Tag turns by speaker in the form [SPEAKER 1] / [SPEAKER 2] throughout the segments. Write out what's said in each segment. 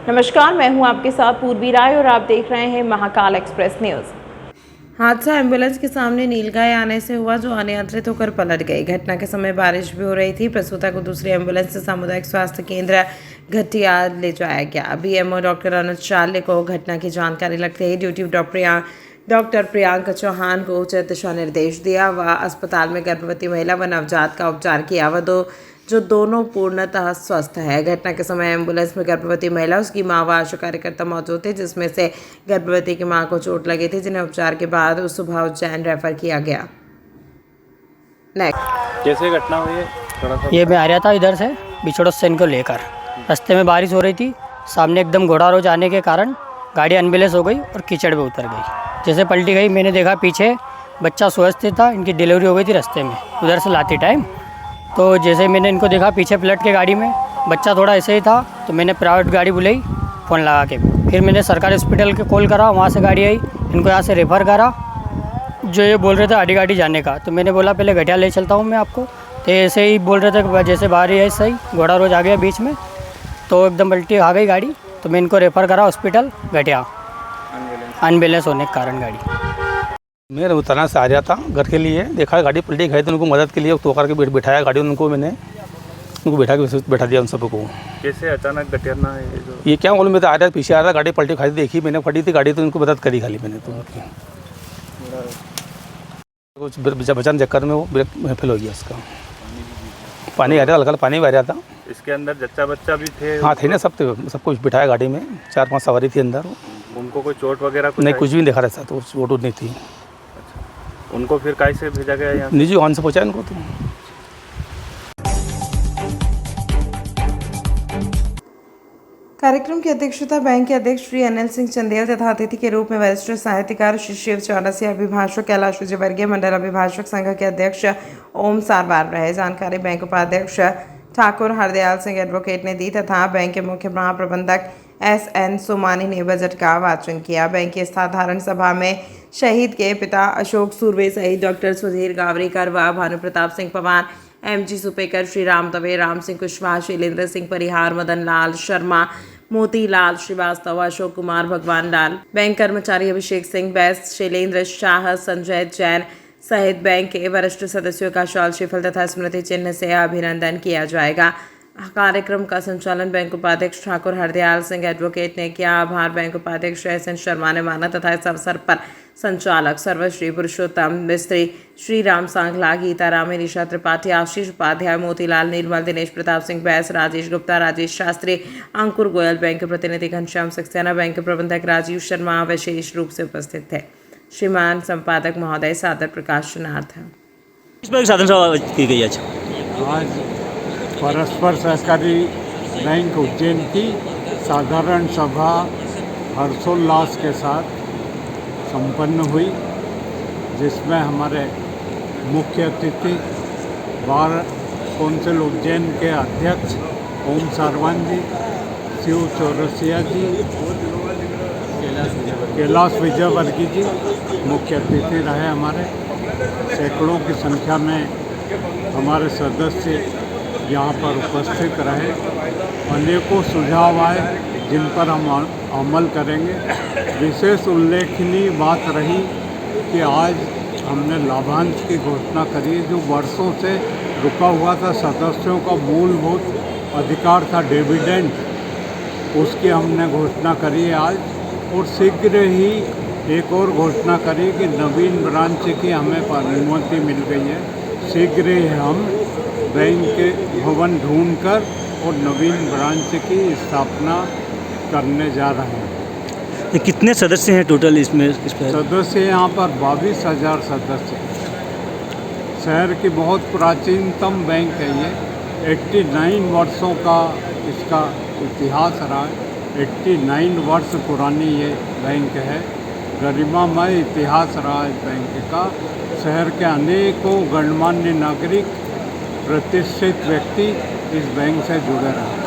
[SPEAKER 1] नमस्कार, मैं हूं आपके साथ पूर्वी राय और आप देख रहे हैं महाकाल एक्सप्रेस न्यूज़। हादसा एम्बुलेंस के सामने नीलगाय आने से हुआ, जो अनियंत्रित होकर पलट गई। घटना के समय बारिश भी हो रही थी। प्रसूता को दूसरी एम्बुलेंस से सामुदायिक स्वास्थ्य केंद्र घटिया ले जाया गया। बीएमओ डॉक्टर अनुज चार्ले को घटना की जानकारी लगते ही ड्यूटी डॉक्टर प्रियंका चौहान को उचित दिशा निर्देश दिया। वह अस्पताल में गर्भवती महिला व नवजात का उपचार किया। वह जो दोनों पूर्णतः स्वस्थ है। घटना के समय एम्बुलेंस में गर्भवती महिला, उसकी मां व आशा कार्यकर्ता मौजूद थे, जिसमें से गर्भवती की मां को चोट लगी थी, जिन्हें उपचार के बाद सुबह उज्जैन रेफर किया गया। नेक्स्ट,
[SPEAKER 2] कैसे घटना हुई है थोड़ा सा?
[SPEAKER 3] ये मैं आ रहा था इधर से बिछोड़ सेन को लेकर। रास्ते में बारिश हो रही थी। सामने एकदम घोड़ा रोज आने के कारण गाड़ी अनबैलेंस हो गई और कीचड़ में उतर गई। जैसे पलटी गई, मैंने देखा पीछे बच्चा स्वस्थ था। इनकी डिलीवरी हो गई थी रास्ते में उधर से लाते टाइम। तो जैसे मैंने इनको देखा पीछे पलट के गाड़ी में, बच्चा थोड़ा ऐसे ही था, तो मैंने प्राइवेट गाड़ी बुलाई फ़ोन लगा के। फिर मैंने सरकारी हॉस्पिटल के कॉल करा, वहाँ से गाड़ी आई, इनको यहाँ से रेफ़र करा। जो ये बोल रहे थे आड़ी गाड़ी जाने का, तो मैंने बोला पहले घटिया ले चलता हूँ मैं आपको। तो ऐसे ही बोल रहे थे कि जैसे बाहर ही है सही, घोड़ा रोज आ गया बीच में, तो एकदम पलटी आ गई गाड़ी। तो मैं इनको रेफ़र करा हॉस्पिटल घटिया, अनबैलेंस होने के कारण गाड़ी।
[SPEAKER 4] मैं उतना से आ रहा था घर के लिए, देखा गाड़ी पलटी गई तो उनको मदद के लिए तो करके बैठाया गाड़ी, उनको मैंने बैठा दिया उन सबको।
[SPEAKER 2] कैसे अचानक घटना है
[SPEAKER 4] ये क्या बोलूँ, मैं तो आ रहा पीछे आ रहा, गाड़ी पलटी खाई देखी मैंने, फटी थी गाड़ी, तो उनको मदद करी खाली मैंने। तो उनकी कुछ बचाने चक्कर में वो ब्रेक फेल हो गया उसका। पानी आ रहा था, हल्का पानी भी आ रहा था।
[SPEAKER 2] इसके अंदर जच्चा बच्चा भी थे?
[SPEAKER 4] हाँ थे ना, सब कुछ बिठाया गाड़ी में, 4-5 सवारी थी अंदर।
[SPEAKER 2] उनको कोई चोट वगैरह
[SPEAKER 4] नहीं, कुछ भी नहीं देखा रहता, तो चोट नहीं थी।
[SPEAKER 2] उनको फिर कैसे भेजा गया यहाँ?
[SPEAKER 4] निजी वाहन से पहुँचाया उनको। तो
[SPEAKER 1] कार्यक्रम की अध्यक्षता बैंक के अध्यक्ष श्री अनिल सिंह चंदेल तथा अतिथि के रूप में वरिष्ठ साहित्यकार श्री शिव चौरसिया, अभिभाषक कैलाश विजयवर्गीय, मंडल अभिभाषक संघ के अध्यक्ष ओम सारवार रहे। जानकारी बैंक उपाध्यक्ष ठाकुर हरदयाल सिंह एडवोकेट ने दी तथा बैंक के मुख्य महाप्रबंधक SN सोमानी ने बजट का वाचन किया। बैंक की साधारण सभा में शहीद के पिता अशोक सुरवे सहित डॉक्टर सुधीर गावरीकर व भानु प्रताप सिंह पवार, MG सुपेकर, श्री राम दवे, राम सिंह कुशवाहा, शैलेंद्र सिंह परिहार, मदन लाल शर्मा, मोतीलाल श्रीवास्तव, अशोक कुमार, भगवान लाल, बैंक कर्मचारी अभिषेक सिंह बैस, शैलेंद्र शाह, संजय जैन सहित बैंक के वरिष्ठ सदस्यों का शॉल, श्रीफल तथा स्मृति चिन्ह से अभिनंदन किया जाएगा। कार्यक्रम का संचालन बैंक उपाध्यक्ष ठाकुर हरदयाल सिंह एडवोकेट ने किया। आभार बैंक उपाध्यक्ष SN शर्मा ने माना तथा इस अवसर पर संचालक सर्वश्री पुरुषोत्तम मिस्त्री, श्री राम सांगला, गीता रामी, निशा त्रिपाठी, आशीष उपाध्याय, मोतीलाल निर्मल, दिनेश प्रताप सिंह बैस, राजेश गुप्ता, राजेश शास्त्री, अंकुर गोयल, बैंक के प्रतिनिधि घनश्याम सक्सेना, बैंक के प्रबंधक राजीव शर्मा विशेष रूप से उपस्थित थे। श्रीमान संपादक महोदय सादर प्रकाशनार्थ।
[SPEAKER 5] इस पर साधन सभा की गई आज
[SPEAKER 6] परस्पर सहकारी बैंक उज्जैन की साधारण सभा हर्षोल्लास के साथ संपन्न हुई, जिसमें हमारे मुख्य अतिथि बार कौंसिल उज्जैन के अध्यक्ष ओम सारवान जी, शिव चौरसिया जी, कैलाश विजयवर्गीय जी मुख्य अतिथि रहे। हमारे सैकड़ों की संख्या में हमारे सदस्य यहाँ पर उपस्थित रहे। अनेकों सुझाव आए जिन पर हम अमल करेंगे। विशेष उल्लेखनीय बात रही कि आज हमने लाभांश की घोषणा करी, जो वर्षों से रुका हुआ था। सदस्यों का मूलभूत अधिकार था डिविडेंड, उसकी हमने घोषणा करी है आज। और शीघ्र ही एक और घोषणा करी कि नवीन ब्रांच की हमें अनुमति मिल गई है। शीघ्र ही हम बैंक के भवन ढूंढकर और नवीन ब्रांच की स्थापना करने जा रहे हैं।
[SPEAKER 5] कितने सदस्य हैं टोटल इसमें?
[SPEAKER 6] सदस्य यहाँ पर 22,000 सदस्य। शहर की बहुत प्राचीनतम बैंक है ये। 89 वर्षों का इसका इतिहास रहा है। 89 वर्ष पुरानी ये बैंक है। गरिमामय इतिहास रहा इस बैंक का। शहर के अनेकों गणमान्य नागरिक, प्रतिष्ठित व्यक्ति इस बैंक से जुड़े रहे।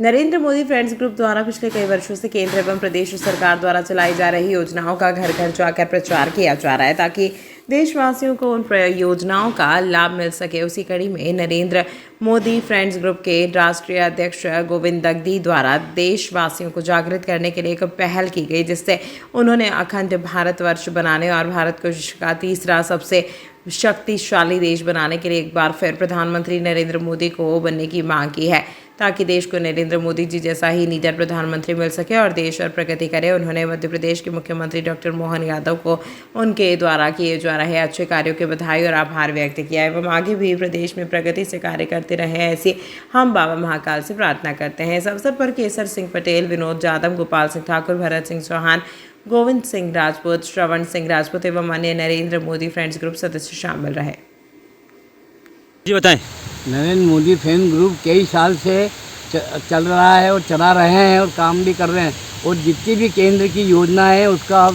[SPEAKER 1] नरेंद्र मोदी फ्रेंड्स ग्रुप द्वारा पिछले कई वर्षों से केंद्र एवं प्रदेश सरकार द्वारा चलाई जा रही योजनाओं का घर घर जाकर प्रचार किया जा रहा है, ताकि देशवासियों को उन योजनाओं का लाभ मिल सके। उसी कड़ी में नरेंद्र मोदी फ्रेंड्स ग्रुप के राष्ट्रीय अध्यक्ष गोविंद दगदी द्वारा देशवासियों को जागृत करने के लिए एक पहल की गई, जिससे उन्होंने अखंड भारतवर्ष बनाने और भारत को विश्व का तीसरा सबसे शक्तिशाली देश बनाने के लिए एक बार फिर प्रधानमंत्री नरेंद्र मोदी को बनने की मांग की है, ताकि देश को नरेंद्र मोदी जी जैसा ही निडर प्रधानमंत्री मिल सके और देश और प्रगति करे। उन्होंने मध्य प्रदेश के मुख्यमंत्री डॉक्टर मोहन यादव को उनके द्वारा किए जा रहे अच्छे कार्यों की बधाई और आभार व्यक्त किया एवं आगे भी प्रदेश में प्रगति से कार्य करते रहे, ऐसी हम बाबा महाकाल से प्रार्थना करते हैं। इस अवसर पर केसर सिंह पटेल, विनोद जाधव, गोपाल सिंह ठाकुर, भरत सिंह चौहान, गोविंद सिंह राजपूत, श्रवण सिंह राजपूत एवं अन्य नरेंद्र मोदी फ्रेंड्स ग्रुप सदस्य शामिल रहे।
[SPEAKER 5] जी बताएं।
[SPEAKER 7] नरेंद्र मोदी फैन ग्रुप कई साल से चल रहा है और चला रहे हैं और काम भी कर रहे हैं, और जितनी भी केंद्र की योजना है उसका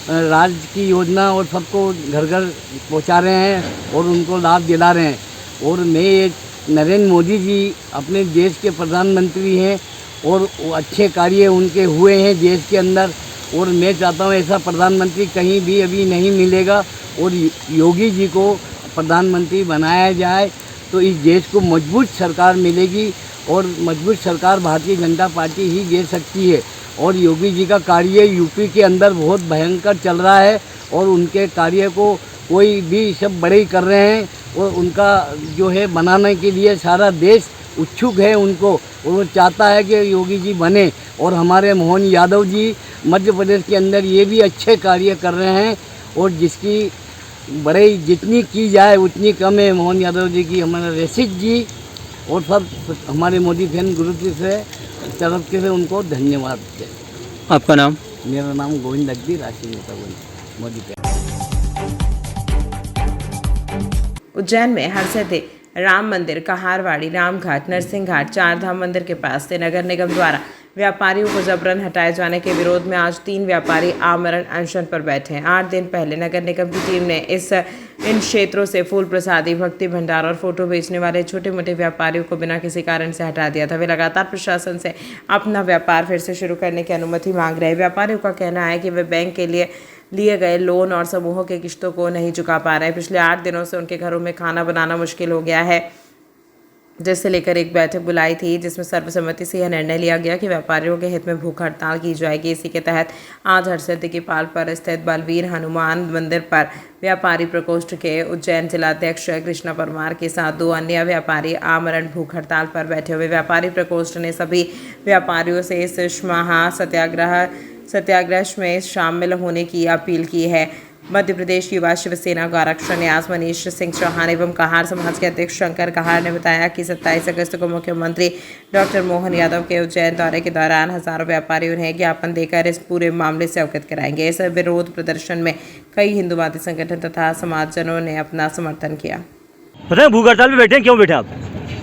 [SPEAKER 7] राज्य की योजना और सबको घर घर पहुंचा रहे हैं और उनको लाभ दिला रहे हैं। और मैं नरेंद्र मोदी जी अपने देश के प्रधानमंत्री हैं और अच्छे कार्य उनके हुए हैं देश के अंदर, और मैं चाहता हूं ऐसा प्रधानमंत्री कहीं भी अभी नहीं मिलेगा और योगी जी को प्रधानमंत्री बनाया जाए तो इस देश को मजबूत सरकार मिलेगी, और मजबूत सरकार भारतीय जनता पार्टी ही दे सकती है। और योगी जी का कार्य यूपी के अंदर बहुत भयंकर चल रहा है और उनके कार्य को कोई भी सब बड़े ही कर रहे हैं, और उनका जो है बनाने के लिए सारा देश उत्सुक है उनको, और वो चाहता है कि योगी जी बने। और हमारे मोहन यादव जी मध्य प्रदेश के अंदर ये भी अच्छे कार्य कर रहे हैं, और जिसकी बड़े जितनी की जाए उतनी कम है। मोहन यादव जी की, हमारे रशीद जी और सब हमारे मोदी फैन ग्रुप से तरफ से उनको धन्यवाद है।
[SPEAKER 5] आपका नाम?
[SPEAKER 7] मेरा नाम गोविंद दगदी, राष्ट्रीय नेता मोदी फैन।
[SPEAKER 1] उज्जैन में हरसिद्धि राम मंदिर, कहारवाड़ी, रामघाट, नरसिंह घाट, चारधाम मंदिर के पास से नगर निगम द्वारा व्यापारियों को जबरन हटाए जाने के विरोध में आज 3 व्यापारी आमरण अनशन पर बैठे हैं। 8 दिन पहले नगर निगम की टीम ने इन क्षेत्रों से फूल प्रसादी, भक्ति भंडार और फोटो बेचने वाले छोटे मोटे व्यापारियों को बिना किसी कारण से हटा दिया था। वे लगातार प्रशासन से अपना व्यापार फिर से शुरू करने की अनुमति मांग रहे हैं। व्यापारियों का कहना है कि वे बैंक के लिए गए लोन और समूहों के किस्तों को नहीं चुका पा रहे हैं। पिछले 8 दिनों से उनके घरों में खाना बनाना मुश्किल हो गया है, जिससे लेकर एक बैठक बुलाई थी, जिसमें सर्वसम्मति से यह निर्णय लिया गया कि व्यापारियों के हित में भूख हड़ताल की जाएगी। इसी के तहत आज हरसिद्धि की पाल पर स्थित बलवीर हनुमान मंदिर पर व्यापारी प्रकोष्ठ के उज्जैन जिलाध्यक्ष कृष्णा परमार के साथ 2 अन्य व्यापारी आमरण भूख हड़ताल पर बैठे हुए। व्यापारी प्रकोष्ठ ने सभी व्यापारियों से इस महा सत्याग्रह में शामिल होने की अपील की है। मध्य प्रदेश युवा शिवसेना गौरक्षण न्यास मनीष सिंह चौहान एवं कहार समाज के अध्यक्ष शंकर कहार ने बताया कि 27 अगस्त को मुख्यमंत्री डॉक्टर मोहन यादव के उज्जैन दौरे के दौरान हजारों व्यापारी उन्हें ज्ञापन देकर इस पूरे मामले से अवगत कराएंगे। इस विरोध प्रदर्शन में कई हिंदूवादी संगठन तथा समाजजनों ने अपना समर्थन किया।
[SPEAKER 5] पता है भूख हड़ताल पे बैठे हैं, क्यों बैठे आप?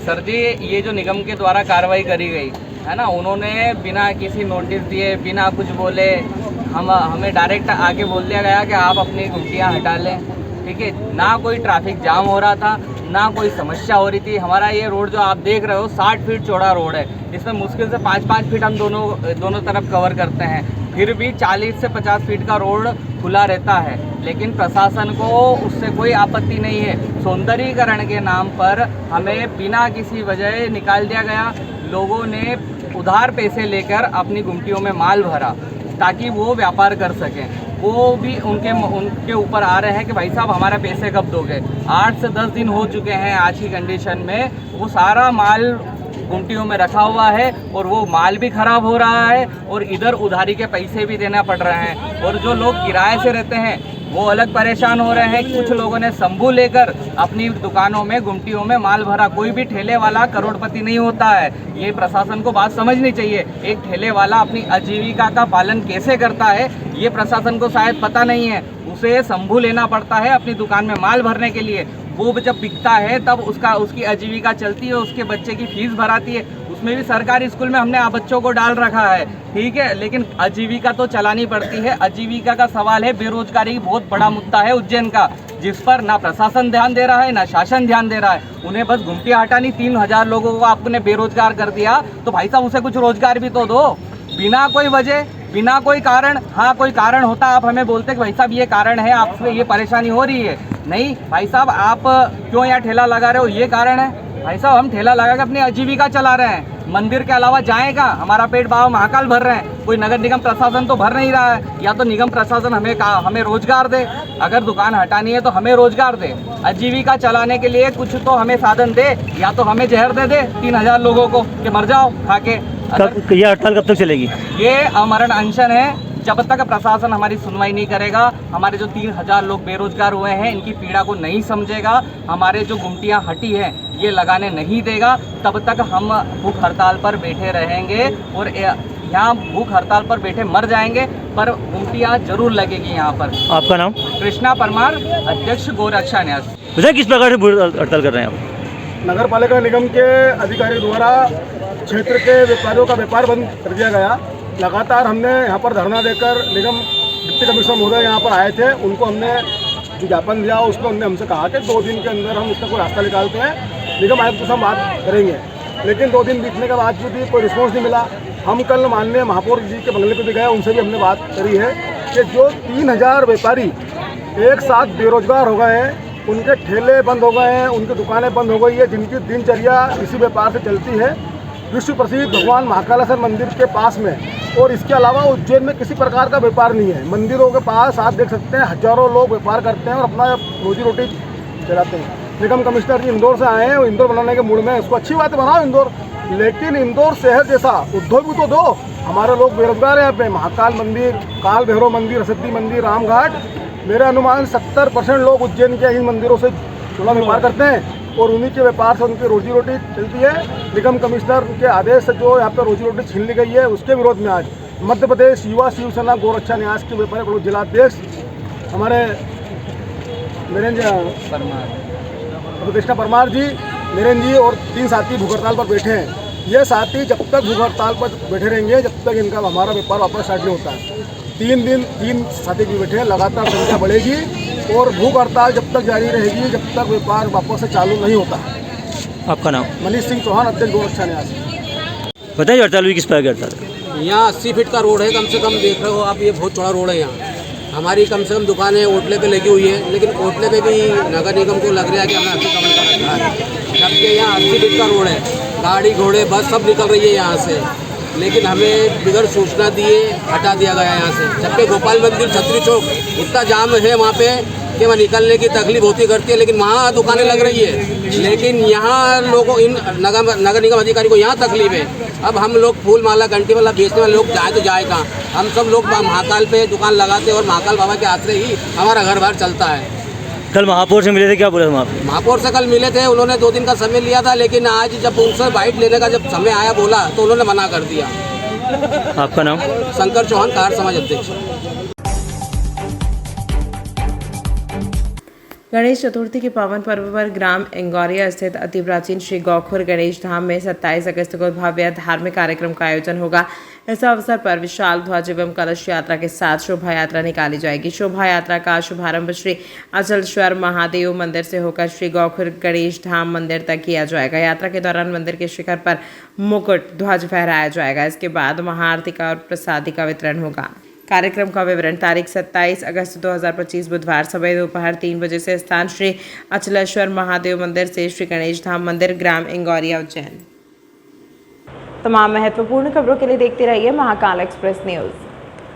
[SPEAKER 8] सर जी, ये जो निगम के द्वारा कार्रवाई करी गई है ना, उन्होंने बिना किसी नोटिस दिए, बिना कुछ बोले हमें डायरेक्ट आके बोल दिया गया कि आप अपनी गुमटियाँ हटा लें। ठीक है, ना कोई ट्रैफिक जाम हो रहा था, ना कोई समस्या हो रही थी। हमारा ये रोड जो आप देख रहे हो 60 फीट चौड़ा रोड है, इसमें मुश्किल से 5-5 फीट हम दोनों तरफ कवर करते हैं, फिर भी 40 से 50 फीट का रोड खुला रहता है, लेकिन प्रशासन को उससे कोई आपत्ति नहीं है। सौंदर्यीकरण के नाम पर हमें बिना किसी वजह निकाल दिया गया। लोगों ने उधार पैसे लेकर अपनी गुमटियों में माल भरा ताकि वो व्यापार कर सकें। वो भी उनके ऊपर आ रहे हैं कि भाई साहब हमारे पैसे कब दोगे। 8 से 10 दिन हो चुके हैं आज की कंडीशन में, वो सारा माल गुमटियों में रखा हुआ है और वो माल भी ख़राब हो रहा है और इधर उधारी के पैसे भी देना पड़ रहे हैं। और जो लोग किराए से रहते हैं वो अलग परेशान हो रहे हैं। कुछ लोगों ने शंभू लेकर अपनी दुकानों में गुमटियों में माल भरा। कोई भी ठेले वाला करोड़पति नहीं होता है, ये प्रशासन को बात समझनी चाहिए। एक ठेले वाला अपनी आजीविका का पालन कैसे करता है ये प्रशासन को शायद पता नहीं है। उसे शंभू लेना पड़ता है अपनी दुकान में माल भरने के लिए। वो जब बिकता है तब उसकी आजीविका चलती है, उसके बच्चे की फीस भराती है। उसमें भी सरकारी स्कूल में हमने बच्चों को डाल रखा है, ठीक है, लेकिन आजीविका तो चलानी पड़ती है। आजीविका का सवाल है, बेरोजगारी बहुत बड़ा मुद्दा है उज्जैन का, जिस पर ना प्रशासन ध्यान दे रहा है ना शासन ध्यान दे रहा है। उन्हें बस गुमटियाँ हटानी, 3000 लोगों को आपने बेरोजगार कर दिया, तो भाई साहब उसे कुछ रोजगार भी तो दो। बिना कोई वजह, बिना कोई कारण, हाँ कोई कारण होता आप हमें बोलते कि भाई साहब ये कारण है, आपसे ये परेशानी हो रही है। नहीं भाई साहब, आप क्यों यहाँ ठेला लगा रहे हो, ये कारण है। भाई साहब हम ठेला लगा के अपनी आजीविका चला रहे हैं, मंदिर के अलावा जाएगा, हमारा पेट बाबा महाकाल भर रहे हैं, कोई नगर निगम प्रशासन तो भर नहीं रहा है। या तो निगम प्रशासन हमें रोजगार दे, अगर दुकान हटानी है तो हमें रोजगार दे, आजीविका चलाने के लिए कुछ तो हमें साधन दे, या तो हमें जहर दे दे 3000 लोगों को कि मर जाओ खा के।
[SPEAKER 5] ये हड़ताल कब तक चलेगी?
[SPEAKER 8] ये अमरण अनशन है, जब तक प्रशासन हमारी सुनवाई नहीं करेगा, हमारे जो 3000 लोग बेरोजगार हुए हैं इनकी पीड़ा को नहीं समझेगा, हमारे जो गुमटियां हटी हैं ये लगाने नहीं देगा, तब तक हम भूख हड़ताल पर बैठे रहेंगे और यहाँ भूख हड़ताल पर बैठे मर जाएंगे, पर गुमटियां जरूर लगेगी यहाँ पर।
[SPEAKER 5] आपका नाम?
[SPEAKER 8] कृष्णा परमार, अध्यक्ष गोरक्षा न्यास।
[SPEAKER 5] बताइए किस प्रकार से भूख हड़ताल कर रहे हैं आप?
[SPEAKER 9] नगर पालिका निगम के अधिकारी द्वारा क्षेत्र के व्यापारियों का व्यापार बंद कर दिया गया। लगातार हमने यहाँ पर धरना देकर निगम डिप्टी कमिश्नर महोदय यहाँ पर आए थे, उनको हमने जो ज्ञापन दिया उसमें उन्होंने हमसे कहा कि 2 दिन के अंदर हम इसका कोई रास्ता निकालते हैं, निगम आयुक्त से हम बात करेंगे। लेकिन 2 दिन बीतने के बाद भी कोई रिस्पॉन्स नहीं मिला। हम कल माननीय महापौर जी के बंगले पर भी गए, उनसे भी हमने बात करी है कि जो 3000 व्यापारी एक साथ बेरोजगार हो गए हैं, उनके ठेले बंद हो गए हैं, उनकी दुकानें बंद हो गई है, जिनकी दिनचर्या इसी व्यापार से चलती है विश्व प्रसिद्ध भगवान महाकालेश्वर मंदिर के पास में, और इसके अलावा उज्जैन में किसी प्रकार का व्यापार नहीं है। मंदिरों के पास आप देख सकते हैं हजारों लोग व्यापार करते हैं और अपना रोजी रोटी चलाते हैं। निगम कमिश्नर जी इंदौर से आए हैं और इंदौर बनाने के मूड में, उसको अच्छी बात है बनाओ इंदौर, लेकिन इंदौर शहर जैसा उद्योग भी तो दो। हमारे लोग बेरोजगार हैं यहाँ पे, महाकाल मंदिर, काल भैरव मंदिर, रसद्दी मंदिर, रामघाट, मेरे अनुमान 70% लोग उज्जैन के इन मंदिरों से थोड़ा व्यापार करते हैं और उन्हीं के व्यापार से उनकी रोजी रोटी चलती है। निगम कमिश्नर के आदेश से जो यहाँ पे रोजी रोटी छीन ली गई है, उसके विरोध में आज मध्य प्रदेश युवा शिवसेना गोरक्षा न्यास के व्यापारी जिलाध्यक्ष हमारे कृष्णा परमार जी, नरेंद्र जी और 3 साथी भूख हड़ताल पर बैठे हैं। ये साथी जब तक भूख हड़ताल पर बैठे रहेंगे, जब तक इनका हमारा व्यापार वापस स्टार्ट नहीं होता है। 3 साथी भी बैठे हैं, लगातार संख्या बढ़ेगी और भूख हड़ताल जब तक जारी रहेगी, जब तक व्यापार वापस से चालू नहीं होता।
[SPEAKER 5] आपका नाम?
[SPEAKER 9] मनीष सिंह चौहान, अध्यक्ष गोरक्षा न्यास।
[SPEAKER 5] बताइए हड़ताल हुई किस प्रकार की हड़ताल है?
[SPEAKER 10] यहाँ 80 फीट का रोड है, कम से कम देख रहे हो आप, ये बहुत चौड़ा रोड है। यहाँ हमारी कम से कम दुकानें ओटले पे लगी हुई है, लेकिन ओटले पे भी नगर निगम को लग रहा है कि हमें अतिक्रमण कर रखा है, जबकि यहाँ 80 फीट का रोड है, गाड़ी घोड़े बस सब निकल रही है यहाँ से, लेकिन हमें बिगड़ सूचना दिए हटा दिया गया यहाँ से। जबकि गोपाल मंदिर, छतरी चौक इतना जाम है वहाँ पे कि वहाँ निकलने की तकलीफ होती करती है, लेकिन वहाँ दुकानें लग रही है, लेकिन यहाँ लोगों इन नगर निगम अधिकारी को यहाँ तकलीफ है। अब हम लोग फूल माला घंटी वाला बेचने वाले लोग जाए तो जाए कहाँ? हम सब लोग महाकाल पे दुकान लगाते हैं और महाकाल बाबा के आश्रय ही हमारा घर बार चलता है।
[SPEAKER 5] कल महापौर से मिले थे, क्या बोले हम आप?
[SPEAKER 10] महापौर से कल मिले थे, उन्होंने 2 दिन का समय लिया था, लेकिन आज जब उनसे बाइट लेने का जब समय आया बोला तो उन्होंने मना कर दिया।
[SPEAKER 5] आपका नाम?
[SPEAKER 10] शंकर चौहान, कार समाज अध्यक्ष।
[SPEAKER 1] गणेश चतुर्थी के पावन पर्व पर ग्राम एंगोरिया स्थित अति प्राचीन श्री गौखुर गणेश धाम में 27 अगस्त को भव्य धार्मिक कार्यक्रम का आयोजन होगा। इस अवसर पर विशाल ध्वज एवं कलश यात्रा के साथ शोभा यात्रा निकाली जाएगी। शोभा यात्रा का शुभारंभ श्री अचलेश्वर महादेव मंदिर से होकर श्री गौखुर गणेश धाम मंदिर तक किया जाएगा। यात्रा के दौरान मंदिर के शिखर पर मुकुट ध्वज फहराया जाएगा। इसके बाद महाआरती का और प्रसादी का वितरण होगा। कार्यक्रम का विवरण तारीख 27 अगस्त 2025 बुधवार सुबह दोपहर 3 बजे से स्थान श्री अचलेश्वर महादेव मंदिर से श्री गणेश धाम मंदिर, ग्राम एंगोरिया, उज्जैन। तमाम महत्वपूर्ण खबरों के लिए देखते रहिए महाकाल एक्सप्रेस न्यूज़।